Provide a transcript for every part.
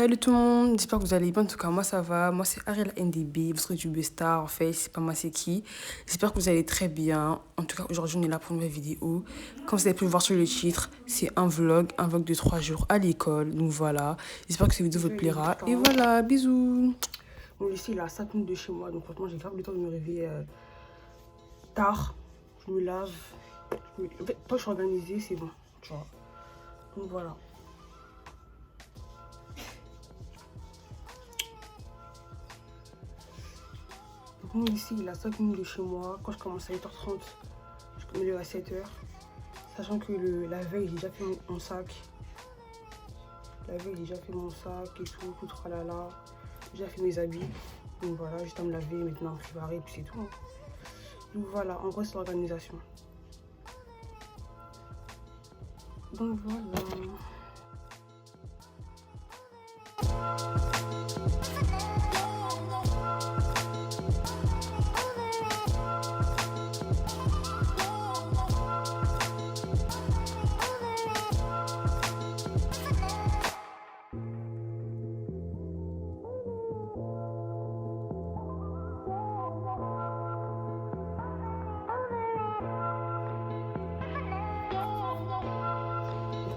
Salut tout le monde, j'espère que vous allez bien. En tout cas, moi ça va. Moi c'est Ariel NDB, votre YouTuber star en fait. C'est pas moi, c'est qui. J'espère que vous allez très bien. En tout cas, aujourd'hui on est là pour une nouvelle vidéo. Comme vous avez pu le voir sur le titre, c'est un vlog de 3 jours à l'école. Donc voilà, j'espère que cette vidéo vous plaira. Et voilà, bisous. Bon, ici il est à 5 minutes de chez moi, donc franchement j'ai grave le temps de me réveiller tard. Je me lave. En fait, quand je suis organisée, c'est bon, tu vois. Donc voilà. Donc ici, il a 5 minutes de chez moi. Quand je commence à 8h30, je me lève à 7h. Sachant que la veille, j'ai déjà fait mon sac. La veille, j'ai déjà fait mon sac et tout tralala. J'ai déjà fait mes habits. Donc voilà, juste à me laver, maintenant préparer, puis c'est tout. Hein. Donc voilà, en gros, c'est l'organisation. Donc voilà.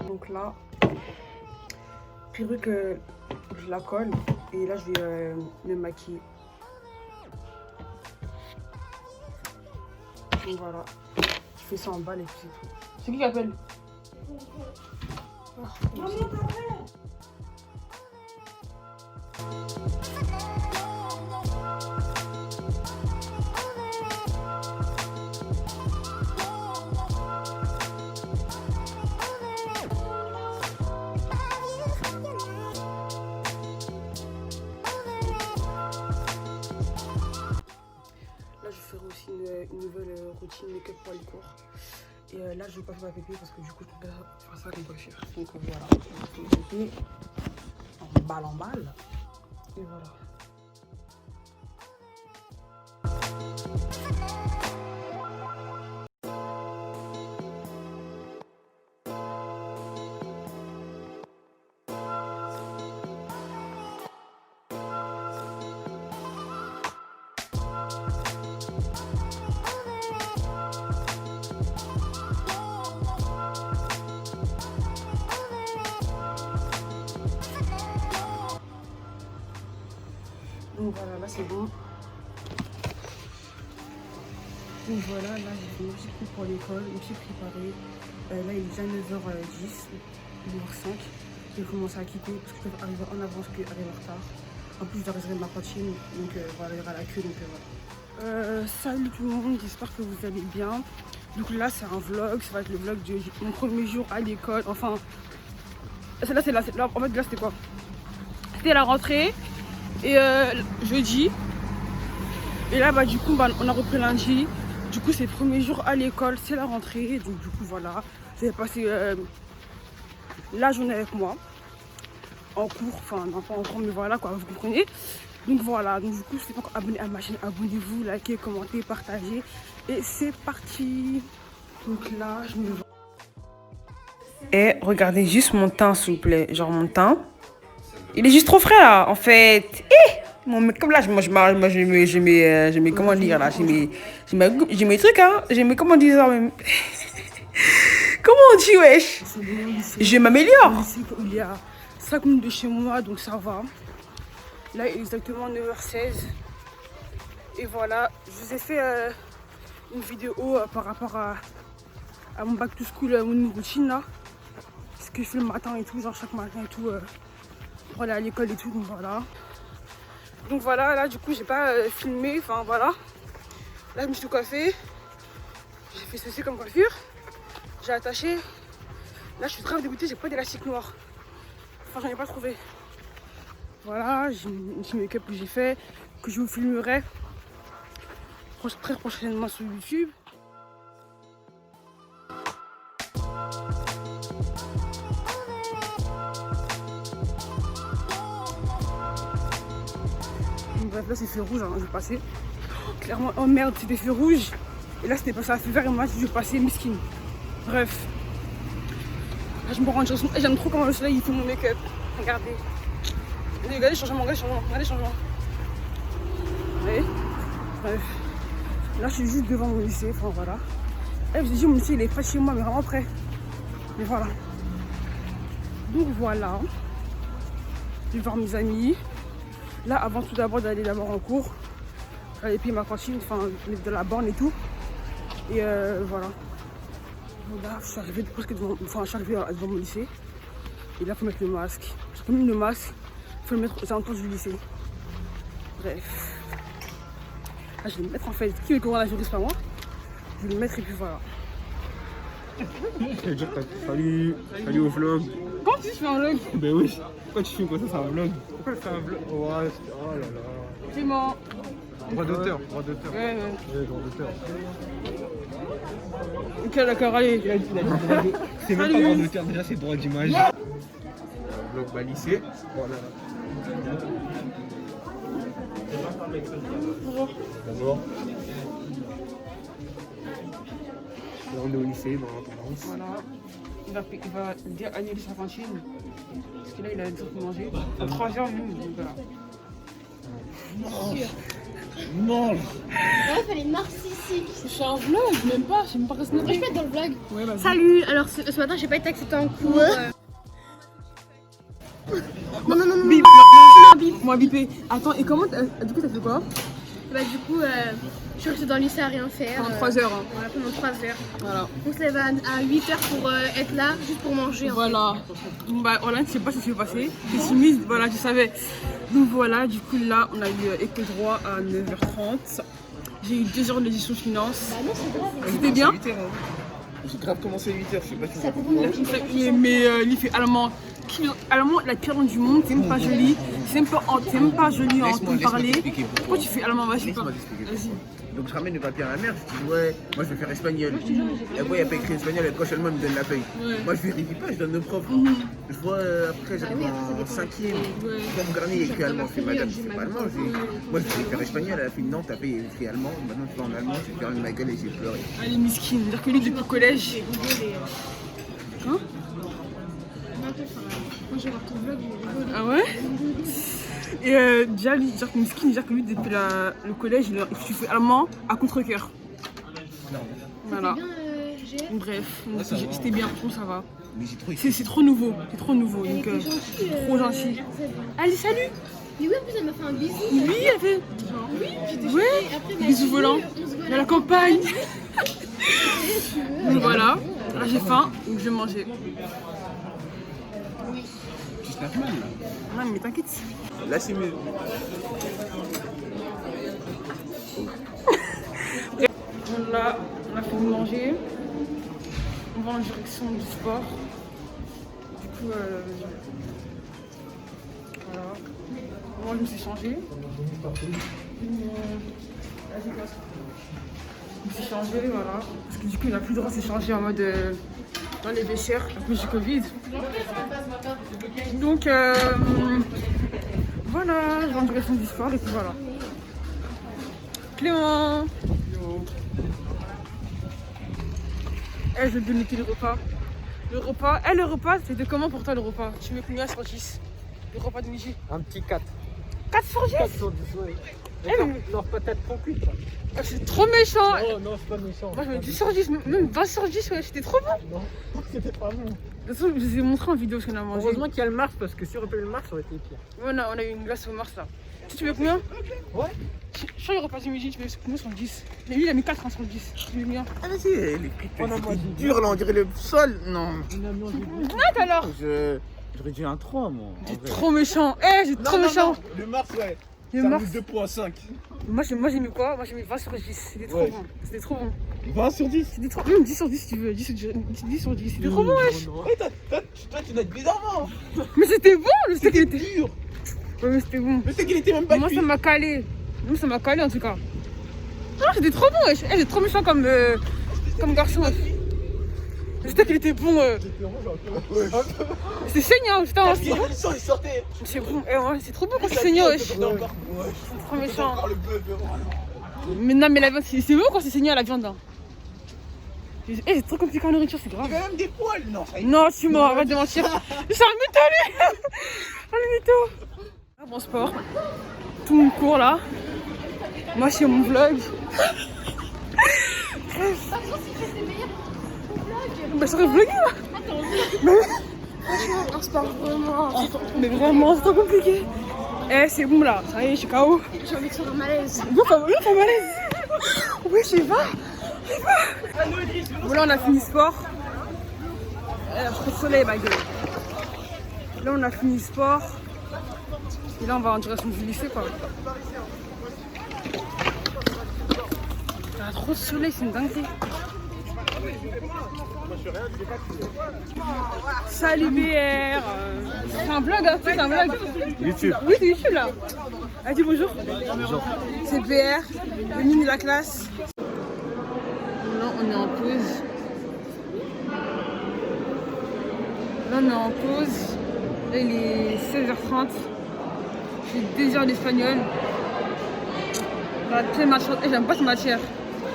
Donc là, perruque, je la colle et là je vais me maquiller. Donc voilà, je fais ça en balle et puis c'est tout. C'est qui appelle? Là, je ferai aussi une nouvelle routine make-up pour les cours. Et là, je vais pas faire ma pépé parce que du coup, je peux pas faire ça comme coiffure. Donc voilà, je fais ma pépé en balle. Et voilà. Donc voilà, là c'est bon. Donc voilà, là j'ai fait une petite coupe pour l'école, une petite préparée. Là il est déjà 9h10, 9h05. Je vais commencer à quitter parce que je peux arriver en avance qu'arriver en retard. En plus je dois réserver ma cantine, donc voilà, il y aura la queue, donc voilà. Salut tout le monde, j'espère que vous allez bien. Donc là c'est un vlog, ça va être le vlog de mon premier jour à l'école. Enfin, en fait là c'était quoi? C'était la rentrée. Et jeudi, et là bah du coup bah, on a repris lundi. Du coup c'est le premier jour à l'école, c'est la rentrée. Donc du coup voilà, j'ai passé la journée avec moi en cours, enfin non pas en cours mais voilà quoi, vous comprenez. Donc voilà, donc du coup si vous êtes encore abonné à ma chaîne, abonnez-vous, likez, commentez, partagez. Et c'est parti. Donc là je me vois. Et regardez juste mon teint s'il vous plaît, genre mon teint. Il est juste trop frais là, en fait. Comme là, j'ai mes comment dire là, j'ai mes trucs hein, j'ai mes comment dire ça même. Comment on dit wesh? Je m'améliore. Il y a 5 minutes de chez moi, donc ça va. Là, il est exactement 9h16. Et voilà, je vous ai fait une vidéo par rapport à mon back to school, mon routine là. Ce que je fais le matin et tout, genre chaque matin et tout. Pour aller à l'école et tout, donc voilà. Donc voilà, là du coup j'ai pas filmé, enfin voilà. Là je me suis tout coiffée. J'ai fait ceci comme coiffure. J'ai attaché. Là je suis très dégoûtée, j'ai pas d'élastique noir. Enfin j'en ai pas trouvé. Voilà, j'ai une petite make-up que j'ai fait, que je vous filmerai très prochainement sur YouTube. Bref, là c'est feu rouge, hein, je vais passer. Clairement, oh merde, c'était feu rouge. Et là c'était passé à feu vert et moi je vais passer miskin. Bref. Là je me rends chanson et j'aime trop comment le soleil il fait mon make-up. Regardez. Regardez les changements, regardez les changements. Allez, bref. Là, je suis juste devant mon lycée, enfin voilà. Et je vous ai dit, mon lycée, il est près de chez moi, mais vraiment près. Mais voilà. Donc voilà. Je vais voir mes amis. Là, avant tout d'abord d'aller d'abord en cours, j'allais payer ma cantine, enfin, de la borne et tout. Et voilà. Là, je suis arrivée presque devant, enfin, je suis arrivée devant mon lycée. Et là, il faut mettre le masque. J'ai pas mis le masque, il faut le mettre aux alentours du lycée. Bref. Là, je vais le mettre en fait. Qui veut courir la journée, c'est pas moi. Je vais le mettre et puis voilà. Je vais dire salut au vlog. Comment tu fais un vlog? Ben oui. Pourquoi tu fais quoi ça, c'est un vlog? Pourquoi tu fais un vlog? Ouais, oh là là. C'est mort. Droit d'auteur, droit d'auteur. Ouais. Ouais, droit d'auteur. Ok, d'accord, allez. C'est même pas droit d'auteur, déjà c'est droit d'image. Vlog bas lycée. Voilà. Bonjour. Là on est au lycée, dans l'intendance. Voilà. Il va dire annuler sa cantine. Parce que là, il a des trucs pour manger. À 3h, nous, donc voilà. Mange. Ouais, fallait narcissique. C'est un vlog, même pas, je sais même pas Moi, je peux être dans le vlog. Ouais, vas-y. Salut, alors ce matin, j'ai pas été acceptée en cours. Non. Bip. Non, bip. Moi, bipé. Attends, et comment du coup, t'as fait quoi? Bah, du coup, je suis restée dans le lycée à rien faire. Pendant 3 heures. Hein. Voilà, pendant 3 heures. Voilà. On se lève à 8 heures pour être là, juste pour manger. Voilà. Bon, bah, Orlane, je sais pas ce qui s'est passé. T'es timide, voilà, tu savais. Donc voilà, du coup, là, on a eu éco droit à 9h30. J'ai eu 2 heures de gestion finance. Bah, non, c'est grave. C'était bien. J'ai grave commencé à 8h, je sais pas si Ça vous peut Mais il fait allemand. Allemand, la pire langue du monde, c'est même pas joli. C'est même pas joli à entendre parler. Pourquoi tu fais allemand? Vas-y, pas. Vas-y. Donc je ramène le papier à ma mère, je dis ouais, moi je vais faire espagnol. Et après il n'y a pas écrit espagnol, elle coche allemand, elle me donne la feuille. Ouais. Moi je vérifie pas, je donne le prof. Je vois après j'arrive en 5e, dans mon carnet il y a écrit allemand. Je fais madame, c'est pas allemand. Moi je vais faire espagnol, elle a fait non, t'as fait écrit allemand, maintenant tu vas en allemand, j'ai fermé ma gueule et j'ai pleuré. Allez, miskin, dire que lui depuis le collège. Hein? Ah ouais? Et déjà, lui, dire que miskin, dire que lui depuis le collège, il fait allemand à contre-cœur. Voilà. Bref, c'était bien, franchement ça va. Mais j'ai trop C'est trop nouveau, donc trop gentil. Allez, salut! Mais oui, en plus, elle m'a fait un bisou. Oui, elle fait. Oui, j'étais Ouais, choquée. Après, bah, bisous volants dans la campagne. Donc voilà, là j'ai faim, donc je vais manger. Tu snaps mal là. Ouais, mais t'inquiète. Là c'est mieux. Là, on a fini de manger. On va en direction du sport. Du coup, voilà. Moi, je me suis changée. Je me suis changée, voilà. Parce que du coup, il n'a plus le droit de se changer en mode dans les vestiaires à cause du Covid. Donc, voilà, je vais en direction du sport et puis voilà. Clément! Eh, je vais te donner le repas. Le repas, c'était comment pour toi le repas? Tu mets combien sur 10? Le repas de midi? Un petit 4. 4 sur 10? 4 sur 10, ouais. Leur patate trop cuite. Ah, c'est trop méchant! Oh non, c'est pas méchant. Moi je mets 10 sur 10, même 20 sur 10, ouais, c'était trop bon! Non, c'était pas bon. De toute façon, je vous ai montré en vidéo ce qu'on a mangé. Heureusement qu'il y a le Mars parce que si on aurait pas eu le Mars, ça aurait été pire. Ouais, on a eu une glace au Mars là. Tu mets combien? Ouais. Je crois le repas du midi, tu mets combien sur 10? Mais lui il a mis 4 sur 10. Tu mets bien. Ah vas-y, les frites, Oh non, moi, c'est dur là, on dirait le sol. Non. Note alors! J'aurais dit un 3 moi. J'ai trop méchant! Eh, j'ai trop méchant! Le Mars ouais. Le Ça Mars. me 2.5. Moi j'ai mis quoi? Moi j'ai mis 20 sur 10. C'était trop Ouais. bon. C'était trop bon. 20 sur 10. C'était trop. Même 10 sur 10 si tu veux. 10 sur 10. C'était trop bon, wesh! Ouais, toi tu notes bizarrement. Mais c'était bon! Le steak il C'était était. dur. Ouais, mais c'était bon. Le steak il était même pas Moi cuit. ça m'a calé. Moi ça m'a calé en tout cas. Ah, c'était trop bon, wesh! Eh, j'ai trop méchant comme garçon, wesh. Le steak il était bon. C'était saignant, putain. Le sang il sortait. C'est bon. Eh, ouais, c'est trop bon quand c'est saignant, wesh. C'était encore. Ouais. C'est trop méchant. Encore le bœuf. Mais non, mais la viande, c'est bon quand c'est saignant la viande là. Eh, c'est trop compliqué en nourriture, c'est grave. Il y a quand même des poils. Non, ça y est. Non, tu m'as arrête de mentir. C'est un mytho, lui. Oh, le mytho. Mon sport, tout mon cours là. Moi je fais mon vlog. Bah je serais vloguée là. Un sport vraiment. Mais vraiment c'est trop compliqué. Eh c'est bon là, ça y est, je suis KO. J'ai envie de faire un malaise. Pas malaise. Oui je sais pas. Bon là on a fini sport. Trop de soleil ma gueule. Là on a fini sport. Et là on va en direction du lycée quoi. Il y a trop de soleil, c'est une dinguerie. Salut BR. C'est un vlog hein, c'est un vlog. YouTube. Oui c'est YouTube là. Ah dis bonjour. Bonjour. C'est BR, le mini de la classe. Là on est en pause. Là on est en pause. Là il est 16h30. J'ai 2 heures d'espagnol. J'aime pas cette matière.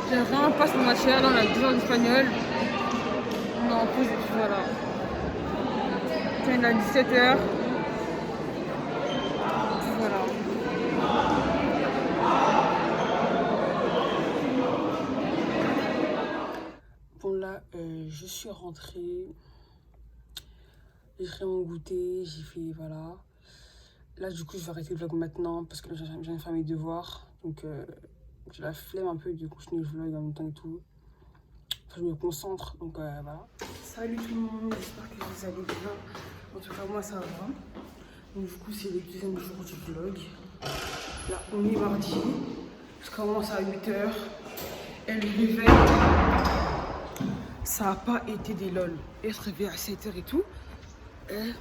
J'aime vraiment pas cette matière. Là on a 2 heures d'espagnol. On est en pause et puis voilà. Quand il est à 17h. Voilà. Bon là je suis rentrée. J'ai fait mon goûter, j'ai fait voilà. Là du coup je vais arrêter le vlog maintenant parce que j'ai fait mes devoirs. Donc j'ai la flemme un peu de continuer le vlog en même temps et tout. Enfin, je me concentre donc voilà. Salut tout le monde, j'espère que vous allez bien. En tout cas moi ça va. Donc du coup c'est le deuxième jour du vlog. Là on est mardi. Je commence à 8h. Et le réveil, ça n'a pas été des lol. Et se réveiller à 7h et tout. Et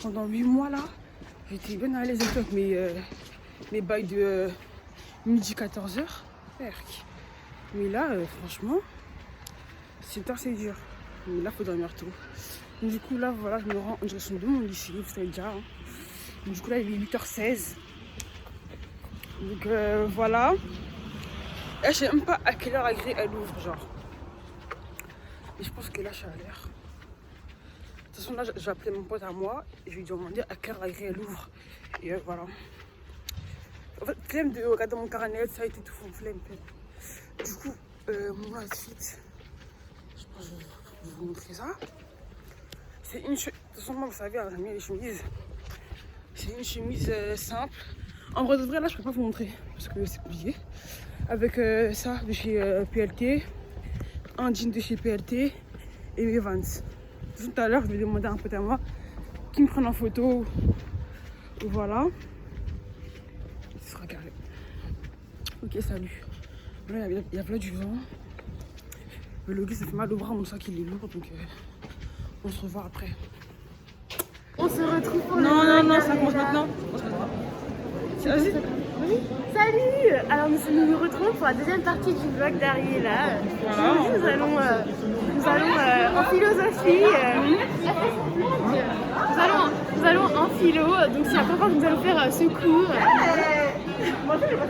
pendant 8 mois là, j'étais bien à l'aise avec mes bails de midi 14h. Mais là, franchement, c'est dur. Mais là, il faut dormir tôt. Donc, du coup, là, voilà, je me rends en direction de mon lycée, vous savez déjà. Hein. Donc, du coup, là, il est 8h16. Donc, voilà. Et je sais même pas à quelle heure la grille elle ouvre, genre. Et je pense que là, je suis à l'heure. De toute façon, là, je vais appeler mon pote à moi et je vais lui demander à quelle heure la grille elle ouvre. Et voilà. En fait, flemme de regarder mon carnet, ça a été tout fond, flemme. Du coup, mon outfit, je pense que je vais vous montrer ça. C'est une chemise, de toute façon, moi, vous savez, j'aime bien les chemises. C'est une chemise simple. En vrai de vrai, là, je ne peux pas vous montrer parce que c'est compliqué. Avec ça de chez PLT, un jean de chez PLT et mes Vans. Tout à l'heure, je vais demander à un pote à moi qui me prenne en photo. Voilà. Ce sera carré. Ok, salut. Là, il y a plein du vent. Le gars, ça fait mal au bras, on sent qu'il est lourd, donc on se revoit après. On se retrouve pour Non, ça commence maintenant. Vas-y. Salut. Alors nous nous retrouvons pour la deuxième partie du vlog d'Ariella. Voilà. Nous allons en philosophie. Nous allons en philo. Donc c'est la première fois que nous allons faire ce cours.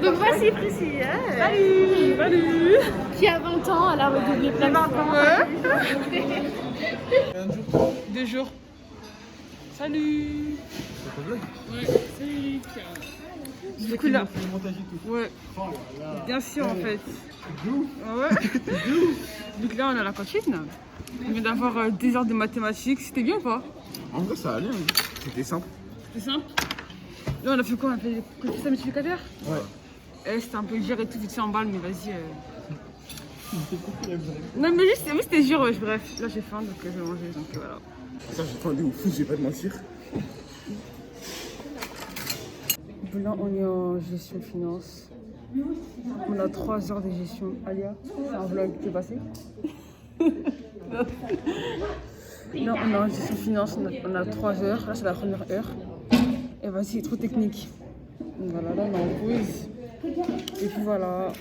Donc voici Priscille. Salut. Qui a 20 ans, elle a redoublé plein de fois. 2 jours. Salut. Ouais, salut. Du coup là, ouais, bien sûr en fait. Ouais. Donc là on est à la cantine. On vient d'avoir 2 heures de mathématiques. C'était bien ou pas? En vrai, ça allait. C'était simple. C'était simple. Là on a fait quoi? On a fait des coefficients multiplicateurs? Ouais. C'était un peu dur et tout, vite fait en balle, mais vas-y. Non mais juste, oui, c'était dur, ouais, bref. Là j'ai faim donc je vais manger, donc voilà. Ça, j'ai tendu au fou, je vais pas te mentir. Là on est en gestion finance. On a 3 heures de gestion. Alia, c'est un vlog, t'es passé? Là on est en gestion finance, on a 3 heures. Là c'est la première heure. Et vas-y, c'est trop technique. Donc voilà, là on est en pause. Et puis voilà.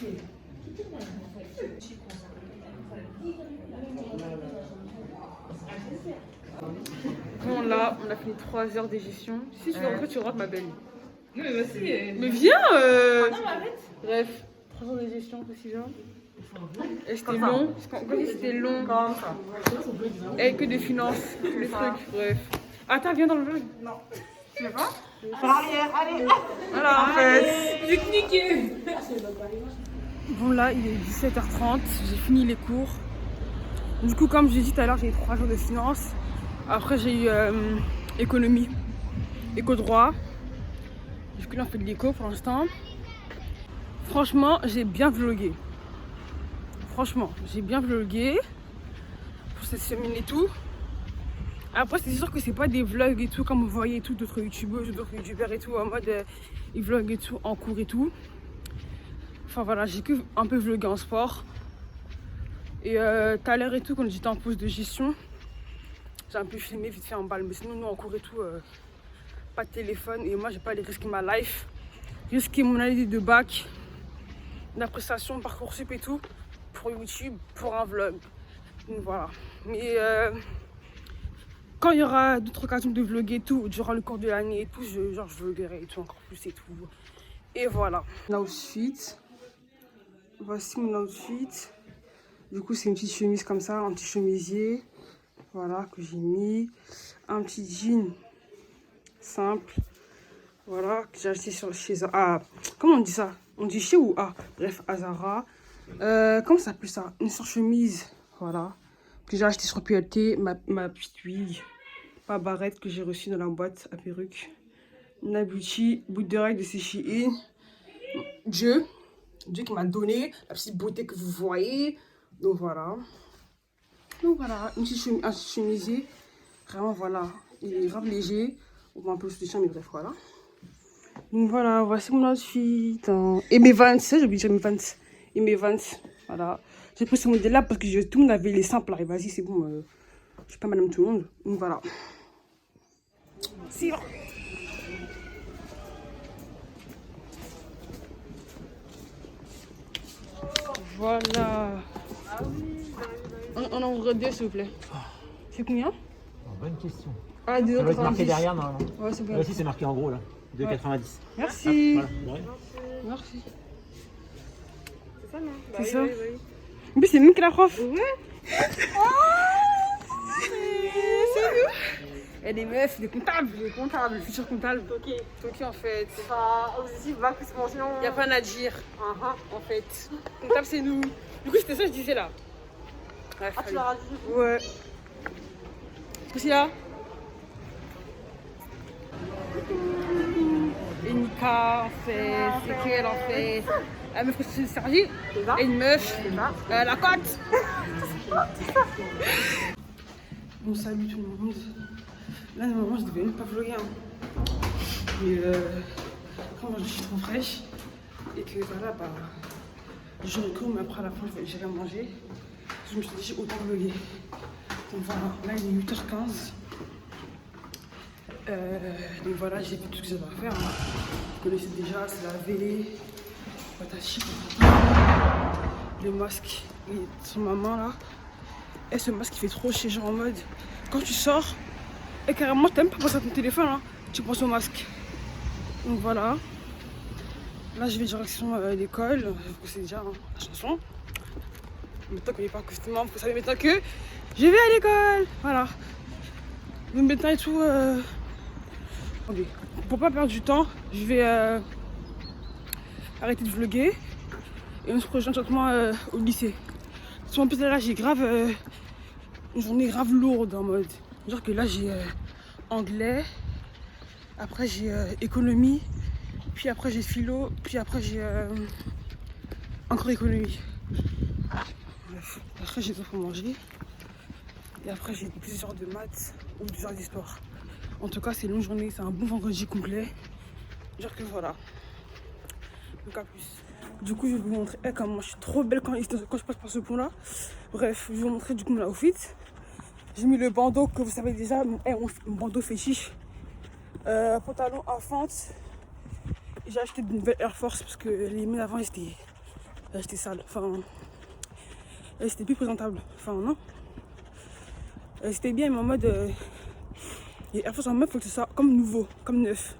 Bon là, on a fini 3 heures de gestion. Si tu veux rentrer, tu rentres ma belle. Non mais vas-y. Mais viens Non mais arrête. Bref, 3 heures de gestion précisément. Et c'était long. C'était long. Comme ça. Et que des finances, tous les trucs, bref. Attends, viens dans le vlog. Non. Tu veux pas? Par arrière, allez. Voilà, en fait. J'ai cliqué. Bon, là, il est 17h30. J'ai fini les cours. Du coup, comme j'ai dit tout à l'heure, j'ai eu 3 jours de finance. Après, j'ai eu économie, éco-droit. Du coup, là, on fait de l'éco pour l'instant. Franchement, j'ai bien vlogué. Franchement, j'ai bien vlogué pour cette semaine et tout. Après, c'est sûr que c'est pas des vlogs et tout, comme vous voyez et tout, d'autres youtubeurs et tout, en mode ils vloguent et tout, en cours et tout. Enfin voilà, j'ai que un peu vlogué en sport. Et tout à l'heure et tout, quand j'étais en pause de gestion, j'ai un peu filmé vite fait en balle. Mais sinon, nous en cours et tout, pas de téléphone. Et moi, j'ai pas allé risquer ma life, risquer mon année de bac, d'appréciation, Parcoursup et tout, pour YouTube, pour un vlog. Donc voilà. Mais quand il y aura d'autres occasions de vlogger et tout, durant le cours de l'année et tout, je vloguerai et tout, encore plus et tout. Et voilà. L'outfit. Voici mon outfit. Du coup, c'est une petite chemise comme ça, un petit chemisier. Voilà, que j'ai mis. Un petit jean simple. Voilà, que j'ai acheté chez Zara. Ah, comment on dit ça? On dit chez ou ah? Bref, à Zara. Comment ça s'appelle ça? Une surchemise. Voilà. Que j'ai acheté sur PLT. Ma petite wig. Pas barrette que j'ai reçue dans la boîte à perruque. Nabucci, bout d'oreille de Shein. Dieu qui m'a donné la petite beauté que vous voyez. Donc voilà. Donc voilà, un petit chemisier. Vraiment voilà, il est grave léger. On voit un peu le soutien, mais bref voilà. Donc voilà, voici mon outfit. Et mes Vans, j'ai oublié de dire mes Vans. Et mes Vans, voilà. J'ai pris ce modèle là parce que tout le monde avait les simples là. Et vas-y, c'est bon, je suis pas madame tout le monde. Donc voilà. C'est bon. Voilà. On en ouvre 2 s'il vous plaît. C'est combien? Bonne question. Ah, Ça doit être marqué 2,90. derrière normalement. Ouais, c'est bon. Là aussi c'est marqué en gros là. 2,90. Merci. Voilà. Ouais. Merci. C'est ça, non? C'est ça. En plus, c'est nous qui la prof. Ouais. C'est nous. Et des meufs, des comptables. Des comptables, futurs comptables. Toki en fait. C'est pas objectif, bac plus mention. Y a pas à dire. En fait. Comptable, c'est nous. Du coup, c'était ça que je disais là. Bref, Ah, tu l'as rajouté? ouais. Qu'est-ce qu'il y a? Et Nika, en fait. C'est qu'elle, en fait. La meuf que je suis servie. Et une meuf. La côte. Bon, salut tout le monde. Là, normalement, je devais même pas vlogger. Hein. Mais quand je suis trop fraîche. Et que voilà, bah. Je recours, mais après, à la fin, j'irai manger. Je me suis dit, j'ai autant vlogger. Donc voilà, là, il est 8h15. Donc voilà, j'ai vu tout ce que j'avais à faire. Hein. Vous connaissez déjà, c'est laver, patati, patata. Le masque, il est sur ma main là. Et ce masque, il fait trop chier, genre en mode, quand tu sors, et carrément, t'aimes pas penser à ton téléphone, hein, tu penses au masque. Donc voilà. Là, je vais direction l'école. Vous connaissez déjà hein, la chanson. Maintenant qu'on n'est pas accoustique, vous savez maintenant que je vais à l'école. Voilà. Donc maintenant et tout. Attendez. Pour pas perdre du temps, je vais arrêter de vlogger. Et on se rejoint gentiment au lycée. Parce qu'en plus là, j'ai grave une journée grave lourde en mode. Genre que là, j'ai anglais. Après, j'ai économie. Puis après, j'ai philo. Puis après, j'ai encore économie. Bref. Après, j'ai tout pour manger. Et après, j'ai 2 heures de maths ou 2 heures d'histoire. En tout cas, c'est une longue journée. C'est un bon vendredi complet. Genre que voilà. Donc à plus. Du coup, je vais vous montrer comment je suis trop belle quand je passe par ce pont-là. Bref, je vais vous montrer du coup mon outfit. J'ai mis le bandeau que vous savez déjà. Mon bandeau fétiche. Pantalon à fente. J'ai acheté de nouvelles Air Force parce que les miennes avant, j'étais sale. Enfin, c'était plus présentable. Enfin, non. C'était bien, mais en mode. Les Air Force en mode, faut que ce soit comme nouveau, comme neuf.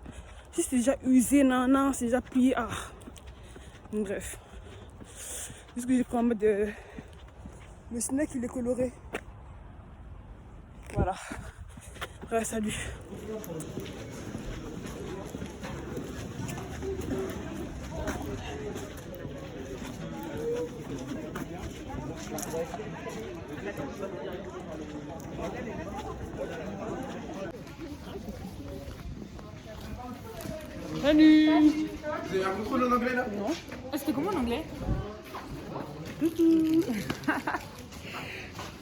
Si c'est déjà usé, non, c'est déjà plié. Ah. Donc, bref. C'est ce que j'ai pris en mode. Le snack, il est coloré. Voilà. Bref, salut. Salut. Vous avez un contrôle en anglais là? Non. Ah, c'était comment en anglais? Coucou.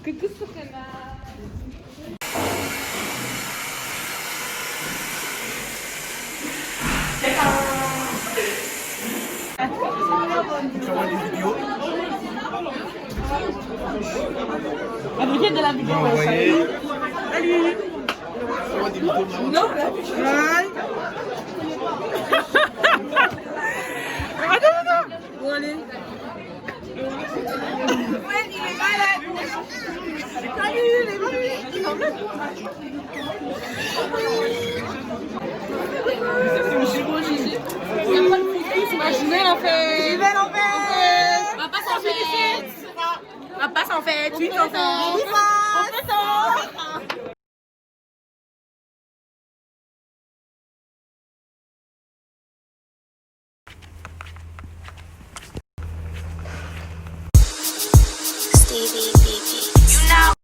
Coucou Sokana. Tu envoies des vidéos? Fabriquer de la vidéo. Envoyé. Salut. Tu envoies des vidéos? Non, là. Bon, allez. Ouais, il est malade. Salut, les mamies. C'est bon, Gigi. Il n'y a pas de focus, imaginez en fait. J'y vais en fait. On passe en fait. On passe en fait. Oui, en fait. On fait ça.